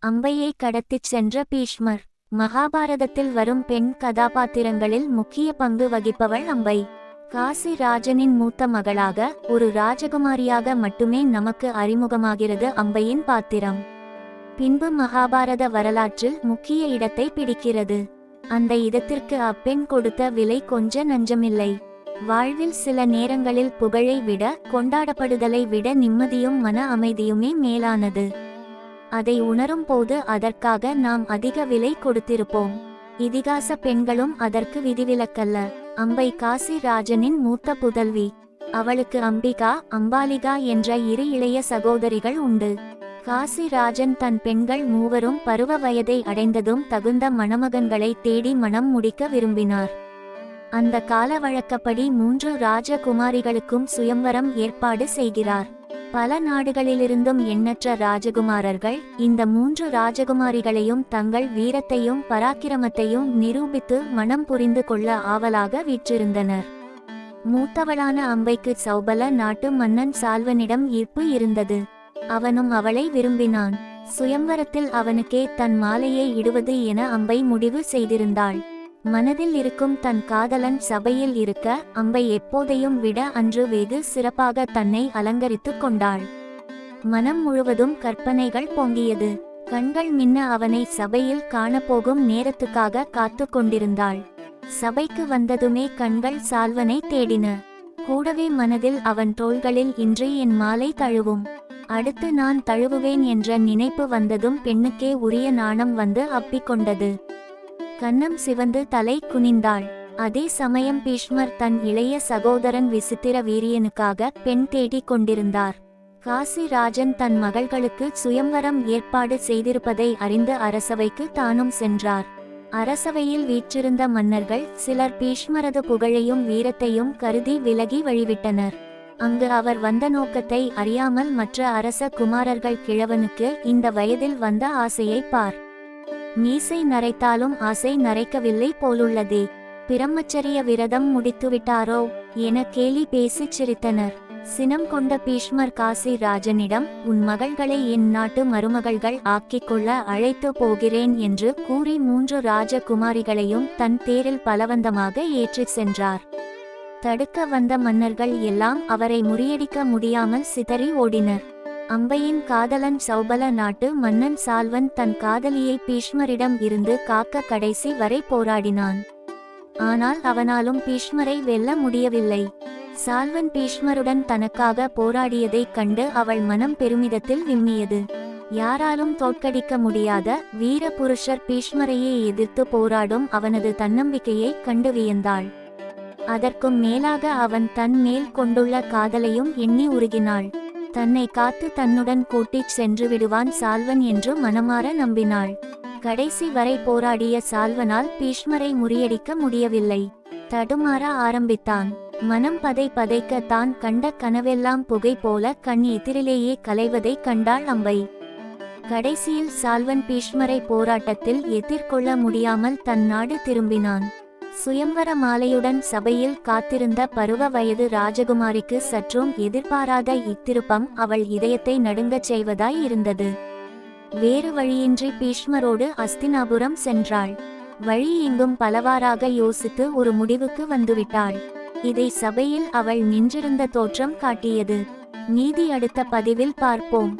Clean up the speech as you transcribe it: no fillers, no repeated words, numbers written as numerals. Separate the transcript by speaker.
Speaker 1: அம்பையை கடத்திச் சென்ற பீஷ்மர். மகாபாரதத்தில் வரும் பெண் கதாபாத்திரங்களில் முக்கிய பங்கு வகிப்பவள் அம்பை. காசி ராஜனின் மூத்த மகளாக ஒரு ராஜகுமாரியாக மட்டுமே நமக்கு அறிமுகமாகிறது அம்பையின் பாத்திரம். பின்பு மகாபாரத வரலாற்றில் முக்கிய இடத்தை பிடிக்கிறது. அந்த இடத்திற்கு அப்பெண் கொடுத்த விலை கொஞ்ச நஞ்சமில்லை. வாழ்வில் சில நேரங்களில் புகழை விட, கொண்டாடப்படுதலை விட நிம்மதியும் மன அமைதியுமே மேலானது. அதை உணரும் போது அதற்காக நாம் அதிக விலை கொடுத்திருப்போம். இதிகாச பெண்களும் அதற்கு விதிவிலக்கல்ல. அம்பை காசி ராஜனின் மூத்த புதல்வி. அவளுக்கு அம்பிகா, அம்பாலிகா என்ற இரு இளைய சகோதரிகள் உண்டு. காசி ராஜன் தன் பெண்கள் மூவரும் பருவ வயதை அடைந்ததும் தகுந்த மணமகன்களை தேடி மணம் முடிக்க விரும்பினார். அந்த கால வழக்கப்படி 3 ராஜகுமாரிகளுக்கும் சுயம்வரம் ஏற்பாடு செய்கிறார். பல நாடுகளிலிருந்தும் எண்ணற்ற ராஜகுமாரர்கள் இந்த 3 ராஜகுமாரிகளையும் தங்கள் வீரத்தையும் பராக்கிரமத்தையும் நிரூபித்து மனம் புரிந்து கொள்ள ஆவலாக வீற்றிருந்தனர். மூத்தவளான அம்பைக்கு சௌபல நாட்டு மன்னன் சால்வனிடம் ஈர்ப்பு இருந்தது. அவனும் அவளை விரும்பினான். சுயம்வரத்தில் அவனுக்கே தன் மாலையை இடுவது என அம்பை முடிவு செய்திருந்தாள். மனதில் இருக்கும் தன் காதலன் சபையில் இருக்க அம்பை எப்போதையும் விட அன்று வெகு சிறப்பாக தன்னை அலங்கரித்து கொண்டாள். மனம் முழுவதும் கற்பனைகள் பொங்கியது. கண்கள் மின்ன அவனை சபையில் காணப்போகும் நேரத்துக்காக காத்து கொண்டிருந்தாள். சபைக்கு வந்ததுமே கண்கள் சால்வனை தேடின. கூடவே மனதில் அவன் தோள்களில் இன்று என் மாலை தழுவும், அடுத்து நான் தழுவுவேன் என்ற நினைப்பு வந்ததும் பெண்ணுக்கே உரிய நாணம் வந்து அப்பிக்கொண்டது. கன்னம் சிவந்து தலை குனிந்தாள். அதே சமயம் பீஷ்மர் தன் இளைய சகோதரன் விசித்திர வீரியனுக்காக பெண் தேடிக் கொண்டிருந்தார். காசி ராஜன் தன் மகள்களுக்கு சுயம்வரம் ஏற்பாடு செய்திருப்பதை அறிந்து அரசவைக்கு தானும் சென்றார். அரசவையில் வீற்றிருந்த மன்னர்கள் சிலர் பீஷ்மரது புகழையும் வீரத்தையும் கருதி விலகி வழிவிட்டனர். அங்கு அவர் வந்த நோக்கத்தை அறியாமல் மற்ற அரச குமாரர்கள் கிழவனுக்கு இந்த வயதில் வந்த ஆசையை பார், மீசை நரைத்தாலும் ஆசை நரைக்கவில்லை போலுள்ளதே, பிரம்மச்சரிய விரதம் முடித்துவிட்டாரோ என கேலி பேசிச் சிரித்தனர். சினம் கொண்ட பீஷ்மர் காசி ராஜனிடம், உன் மகள்களை என் நாட்டு மருமகள்கள் ஆக்கிக் கொள்ள அழைத்து போகிறேன் என்று கூறி 3 ராஜகுமாரிகளையும் தன் தேரில் பலவந்தமாக ஏற்றிச் சென்றார். தடுக்க வந்த மன்னர்கள் எல்லாம் அவரை முறியடிக்க முடியாமல் சிதறி ஓடினர். அம்பையின் காதலன் சௌபல நாட்டு மன்னன் சால்வன் தன் காதலியை பீஷ்மரிடம் இருந்து காக்க கடைசி வரை போராடினான். ஆனால் அவனாலும் பீஷ்மரை வெல்ல முடியவில்லை. சால்வன் பீஷ்மருடன் தனக்காக போராடியதைக் கண்டு அவள் மனம் பெருமிதத்தில் விம்மியது. யாராலும் தோற்கடிக்க முடியாத வீர புருஷர் பீஷ்மரையே எதிர்த்து போராடும் அவனது தன்னம்பிக்கையை கண்டு வியந்தாள். அதற்கும் மேலாக அவன் தன் மேல் கொண்டுள்ள காதலையும் எண்ணி உருகினாள். தன்னை காத்து தன்னுடன் கூட்டிச் சென்று விடுவான் சால்வன் என்று மனமாற நம்பினாள். கடைசி வரை போராடிய சால்வனால் பீஷ்மரை முறியடிக்க முடியவில்லை. தடுமாற ஆரம்பித்தான். மனம் பதைக்க தான் கண்ட கனவெல்லாம் புகை போல கண் எதிரிலேயே கலைவதை கண்டாள் அம்பை. கடைசியில் சால்வன் பீஷ்மரை போராட்டத்தில் எதிர்கொள்ள முடியாமல் தன் நாடு திரும்பினான். சுயம்வர மாலையுடன் சபையில் காத்திருந்த பருவ வயது ராஜகுமாரிக்கு சற்றும் எதிர்பாராத இத்திருப்பம் அவள் இதயத்தை நடுங்கச் செய்வதாய் இருந்தது. வேறு வழியின்றி பீஷ்மரோடு அஸ்தினாபுரம் சென்றாள். வழி எங்கும் பலவாறாக யோசித்து ஒரு முடிவுக்கு வந்துவிட்டாள். இதை சபையில் அவள் நின்றிருந்த தோற்றம் காட்டியது. நீதி அடுத்த பதிவில் பார்ப்போம்.